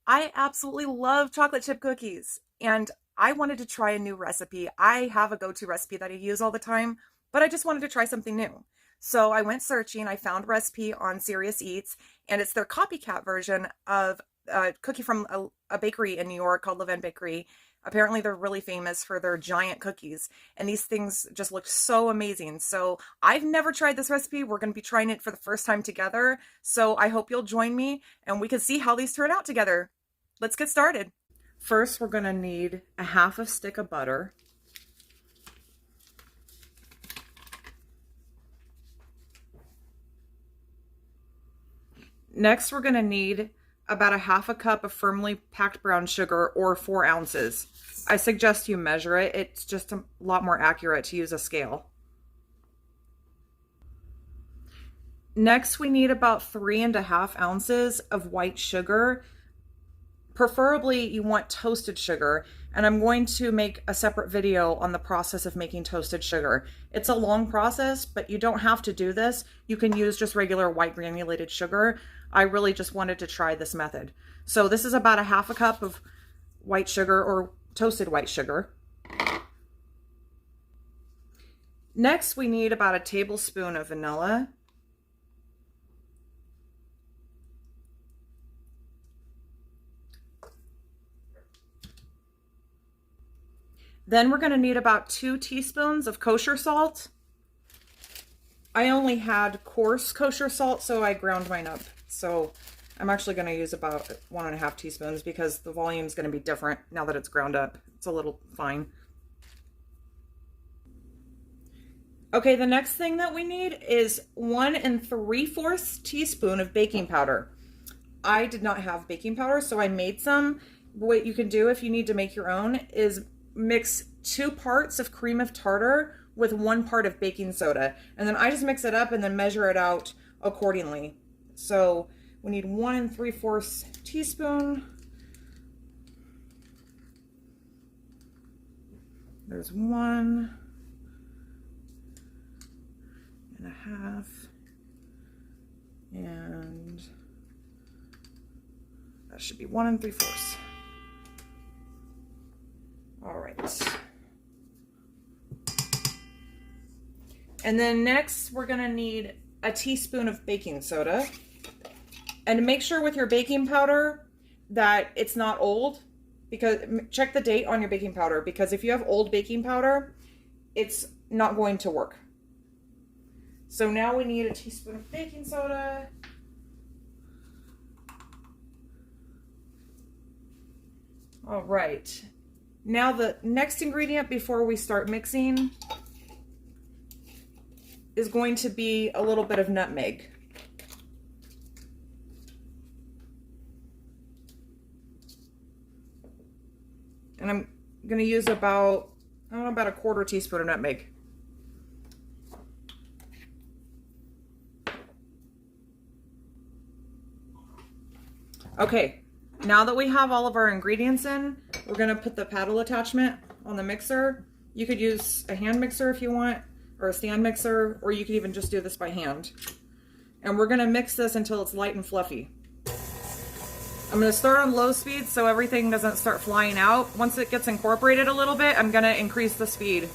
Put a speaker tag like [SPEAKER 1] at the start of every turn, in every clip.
[SPEAKER 1] I absolutely love chocolate chip cookies, and I wanted to try a new recipe. I have a go-to recipe that I use all the time, but I just wanted to try something new. So I went searching, I found a recipe on Serious Eats, and it's their copycat version of a cookie from a bakery in New York called Levain Bakery. Apparently, they're really famous for their giant cookies, and these things just look so amazing. So I've never tried this recipe. We're going to be trying it for the first time together. So I hope you'll join me and we can see how these turn out together. Let's get started. First, we're going to need a half a stick of butter. Next, we're going to need about a half a cup of firmly packed brown sugar, or 4 ounces. I suggest you measure it. It's just a lot more accurate to use a scale. Next, we need about 3.5 ounces of white sugar. Preferably, you want toasted sugar, and I'm going to make a separate video on the process of making toasted sugar. It's a long process, but you don't have to do this. You can use just regular white granulated sugar. I really just wanted to try this method. So this is about a half a cup of white sugar, or toasted white sugar. Next, we need about a tablespoon of vanilla. Then we're going to need about 2 teaspoons of kosher salt. I only had coarse kosher salt, so I ground mine up. So I'm actually going to use about 1.5 teaspoons because the volume is going to be different now that it's ground up. It's a little fine. Okay, the next thing that we need is 1 3/4 teaspoon of baking powder. I did not have baking powder, so I made some. What you can do if you need to make your own is mix 2 parts of cream of tartar with 1 part of baking soda. And then I just mix it up and then measure it out accordingly. So we need 1 3/4 teaspoon. There's 1.5. And that should be 1 3/4. All right. And then next, we're going to need a teaspoon of baking soda. And make sure with your baking powder that it's not old, because check the date on your baking powder, because if you have old baking powder, it's not going to work. So now we need a teaspoon of baking soda. All right. Now the next ingredient before we start mixing is going to be a little bit of nutmeg. And I'm going to use about, I don't know, about a 1/4 teaspoon of nutmeg. Okay, now that we have all of our ingredients in, we're going to put the paddle attachment on the mixer. You could use a hand mixer if you want, or a stand mixer, or you could even just do this by hand. And we're going to mix this until it's light and fluffy. I'm going to start on low speed so everything doesn't start flying out. Once it gets incorporated a little bit, I'm going to increase the speed.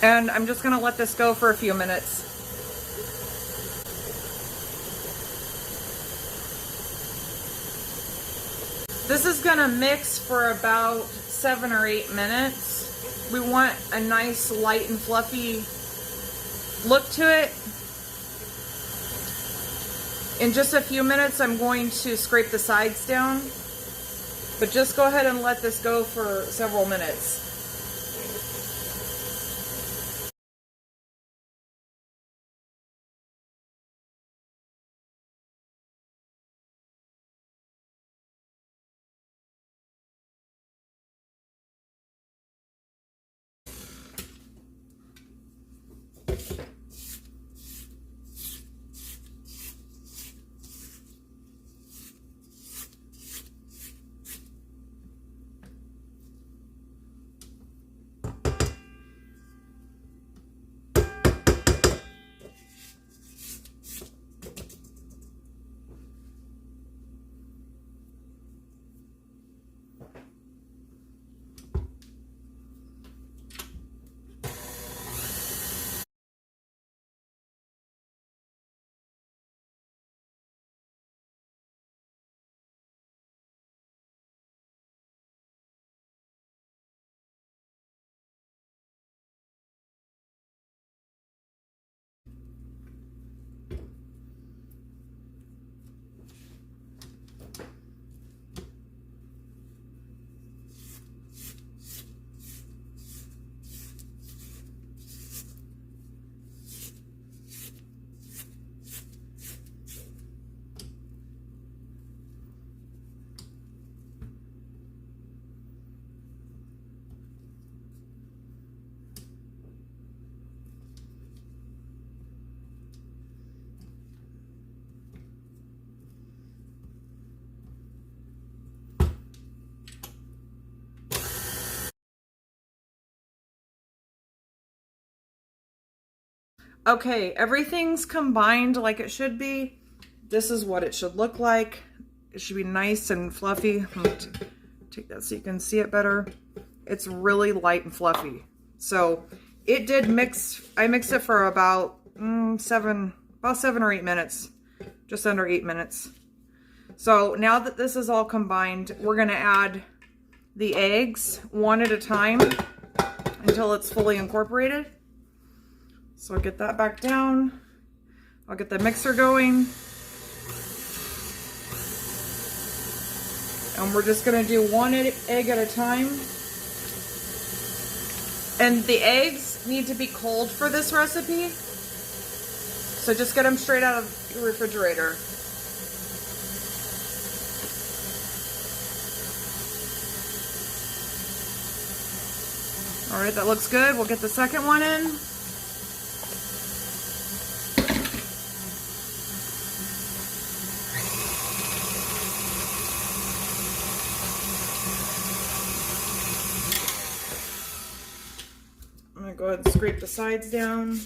[SPEAKER 1] And I'm just going to let this go for a few minutes. This is going to mix for about 7 or 8 minutes. We want a nice light and fluffy look to it. In just a few minutes, I'm going to scrape the sides down, but just go ahead and let this go for several minutes. Okay, everything's combined like it should be. This is what it should look like. It should be nice and fluffy. I'm gonna take that so you can see it better. It's really light and fluffy. So it did mix. I mixed it for about 7 or 8 minutes, just under 8 minutes. So now that this is all combined, we're gonna add the eggs one at a time until it's fully incorporated. So I'll get that back down. I'll get the mixer going. And we're just gonna do one egg at a time. And the eggs need to be cold for this recipe. So just get them straight out of your refrigerator. All right, that looks good. We'll get the second one in. I'm gonna go ahead and scrape the sides down.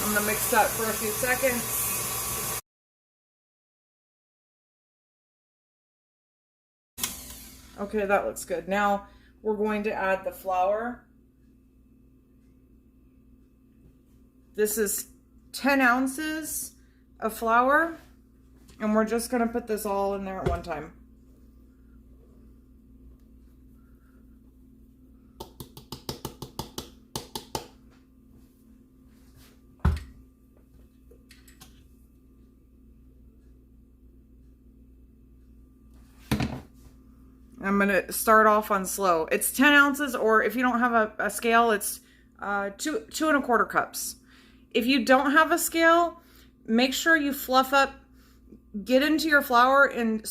[SPEAKER 1] I'm gonna mix that for a few seconds. Okay, that looks good. Now we're going to add the flour. This is 10 ounces of flour, and we're just gonna put this all in there at one time. I'm gonna start off on slow. It's 10 ounces, or if you don't have a scale, it's 2.25 cups. If you don't have a scale, make sure you fluff up, get into your flour and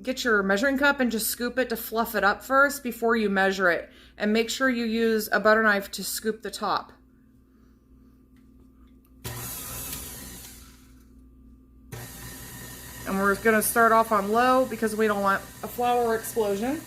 [SPEAKER 1] get your measuring cup and just scoop it to fluff it up first before you measure it. And make sure you use a butter knife to scoop the top. And we're gonna start off on low because we don't want a flour explosion.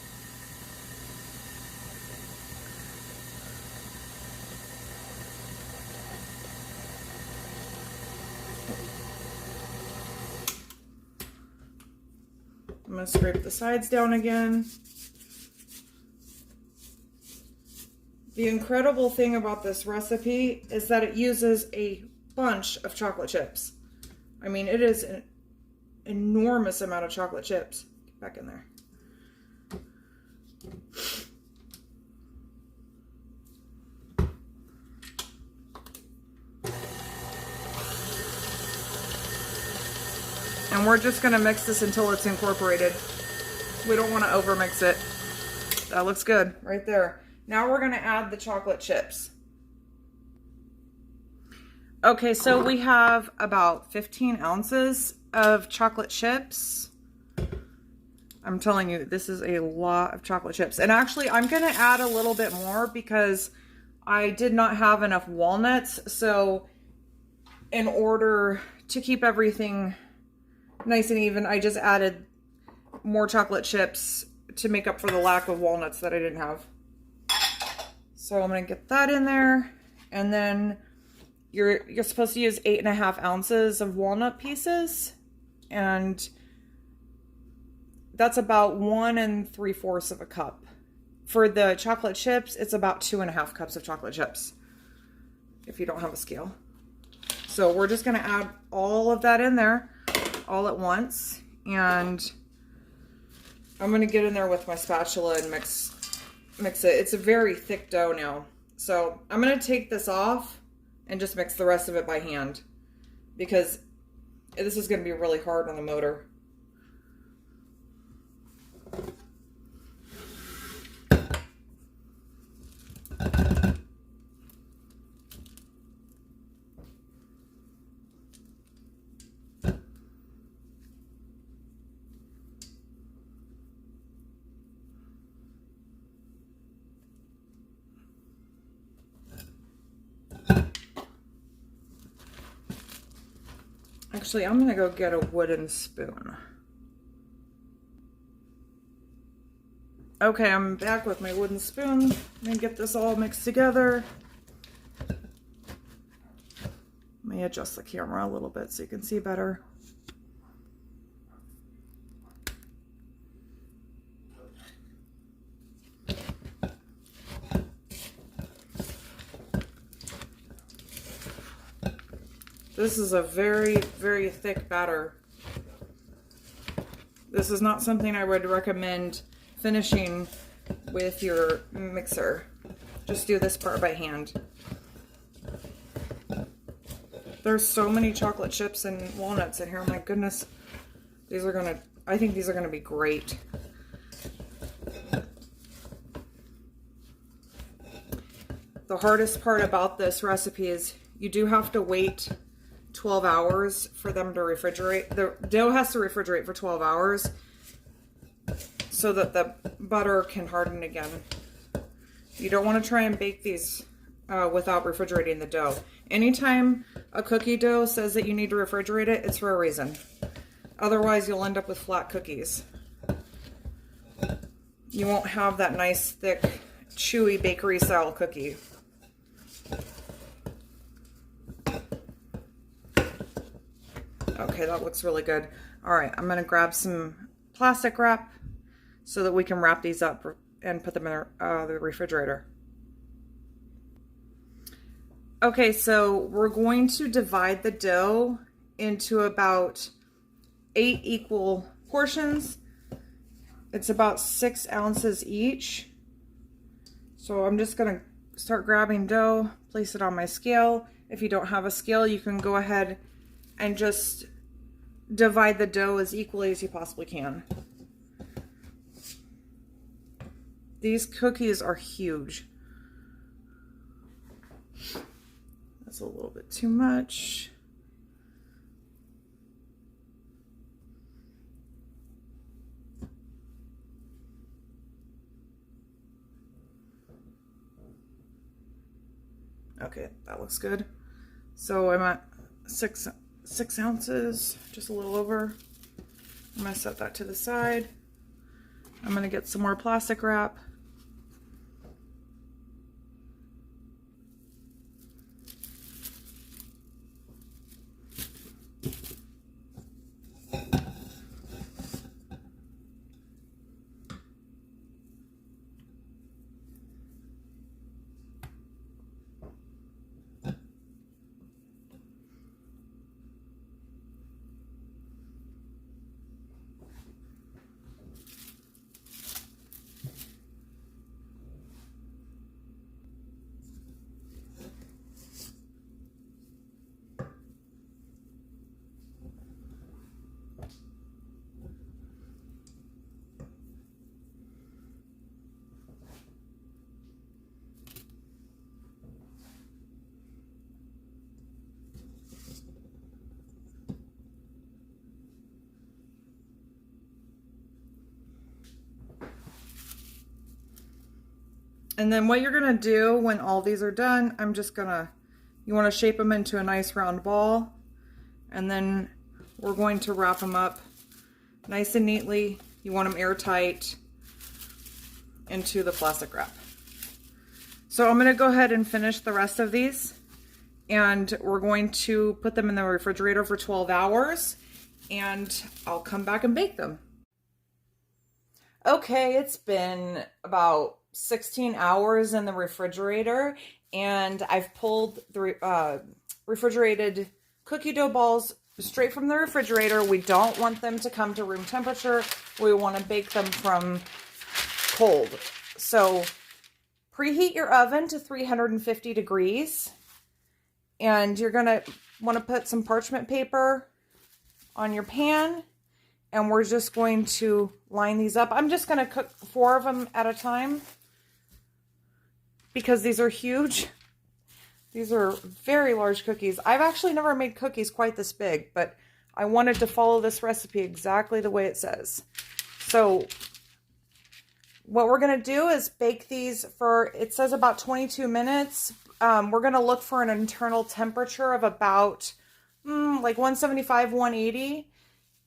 [SPEAKER 1] I'm gonna scrape the sides down again. The incredible thing about this recipe is that it uses a bunch of chocolate chips. I mean, it is an enormous amount of chocolate chips. Get back in there. And we're just gonna mix this until it's incorporated. We don't wanna overmix it. That looks good right there. Now we're gonna add the chocolate chips. Okay, so we have about 15 ounces of chocolate chips. I'm telling you, this is a lot of chocolate chips. And actually, I'm gonna add a little bit more because I did not have enough walnuts. So in order to keep everything nice and even, I just added more chocolate chips to make up for the lack of walnuts that I didn't have. So I'm gonna get that in there. And then you're supposed to use 8.5 ounces of walnut pieces. And that's about 1 3/4 of a cup. For the chocolate chips, it's about 2.5 cups of chocolate chips, if you don't have a scale. So we're just gonna add all of that in there all at once. And I'm gonna get in there with my spatula and mix it. It's a very thick dough now. So I'm gonna take this off and just mix the rest of it by hand because this is gonna be really hard on the motor. Actually, I'm gonna go get a wooden spoon. Okay, I'm back with my wooden spoon. I'm gonna get this all mixed together. Let me adjust the camera a little bit so you can see better. This is a very, very thick batter. This is not something I would recommend finishing with your mixer. Just do this part by hand. There's so many chocolate chips and walnuts in here. My goodness. I think these are gonna be great. The hardest part about this recipe is you do have to wait 12 hours for them to refrigerate. The dough has to refrigerate for 12 hours so that the butter can harden again. You don't want to try and bake these without refrigerating the dough. Anytime a cookie dough says that you need to refrigerate it, it's for a reason. Otherwise, you'll end up with flat cookies. You won't have that nice, thick, chewy bakery style cookie. Okay, that looks really good. All right, I'm gonna grab some plastic wrap so that we can wrap these up and put them in the refrigerator. Okay, so we're going to divide the dough into about 8 equal portions. It's about 6 ounces each. So I'm just gonna start grabbing dough, place it on my scale. If you don't have a scale, you can go ahead and just divide the dough as equally as you possibly can. These cookies are huge. That's a little bit too much. Okay, that looks good. So I'm at 6 ounces, just a little over. I'm gonna set that to the side. I'm gonna get some more plastic wrap. And then what you're gonna do when all these are done, you wanna shape them into a nice round ball. And then we're going to wrap them up nice and neatly. You want them airtight into the plastic wrap. So I'm gonna go ahead and finish the rest of these. And we're going to put them in the refrigerator for 12 hours. And I'll come back and bake them. Okay, it's been about 16 hours in the refrigerator, and I've pulled the refrigerated cookie dough balls straight from the refrigerator. We don't want them to come to room temperature. We want to bake them from cold. So preheat your oven to 350 degrees, and you're going to want to put some parchment paper on your pan, and we're just going to line these up. I'm just going to cook 4 of them at a time because these are huge. These are very large cookies. I've actually never made cookies quite this big, but I wanted to follow this recipe exactly the way it says. So what we're going to do is bake these for, it says about 22 minutes. We're going to look for an internal temperature of about like 175, 180.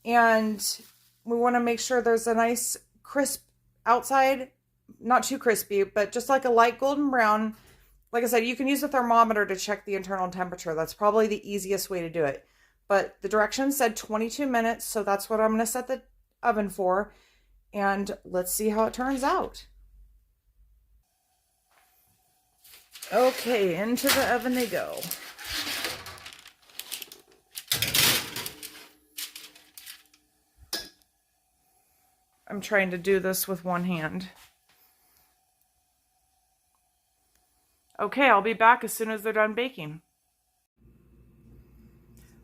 [SPEAKER 1] And we want to make sure there's a nice crisp outside, not too crispy, but just like a light golden brown. Like I said, you can use a thermometer to check the internal temperature. That's probably the easiest way to do it. But the directions said 22 minutes, so that's what I'm going to set the oven for. And let's see how it turns out. Okay, into the oven they go. I'm trying to do this with one hand. Okay, I'll be back as soon as they're done baking.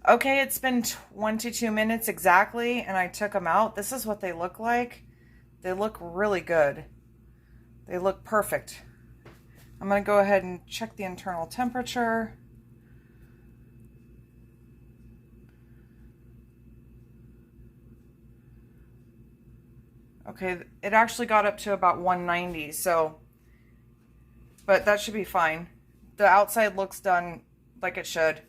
[SPEAKER 1] Okay, it's been 22 minutes exactly, and I took them out. This is what they look like. They look really good. They look perfect. I'm going to go ahead and check the internal temperature. Okay, it actually got up to about 190, so, but that should be fine. The outside looks done like it should.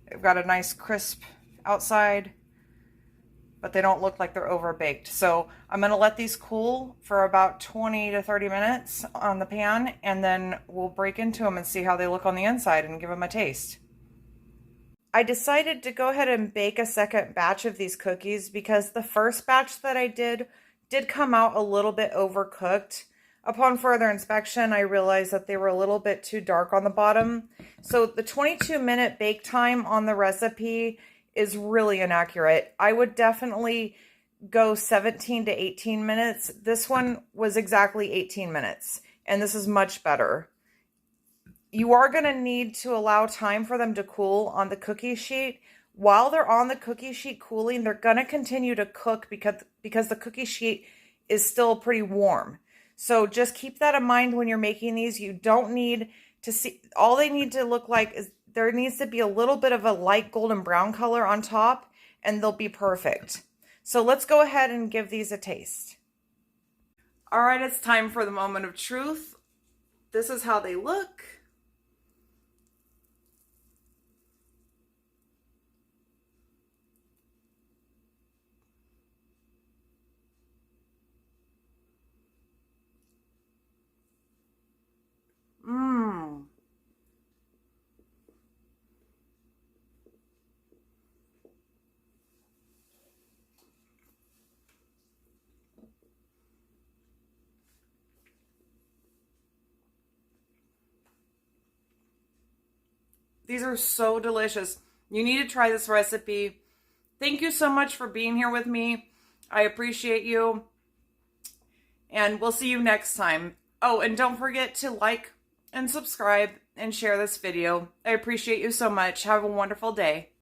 [SPEAKER 1] They've got a nice crisp outside, but they don't look like they're over baked. So I'm going to let these cool for about 20 to 30 minutes on the pan, and then we'll break into them and see how they look on the inside and give them a taste. I decided to go ahead and bake a second batch of these cookies because the first batch that I did come out a little bit overcooked. Upon further inspection, I realized that they were a little bit too dark on the bottom. So the 22-minute bake time on the recipe is really inaccurate. I would definitely go 17 to 18 minutes. This one was exactly 18 minutes, and this is much better. You are going to need to allow time for them to cool on the cookie sheet. While they're on the cookie sheet cooling, they're going to continue to cook because the cookie sheet is still pretty warm. So just keep that in mind when you're making these. You don't need to see, all they need to look like is there needs to be a little bit of a light golden brown color on top, and they'll be perfect. So let's go ahead and give these a taste. All right, it's time for the moment of truth. This is how they look. These are so delicious. You need to try this recipe. Thank you so much for being here with me. I appreciate you. And we'll see you next time. Oh, and don't forget to like and subscribe and share this video. I appreciate you so much. Have a wonderful day.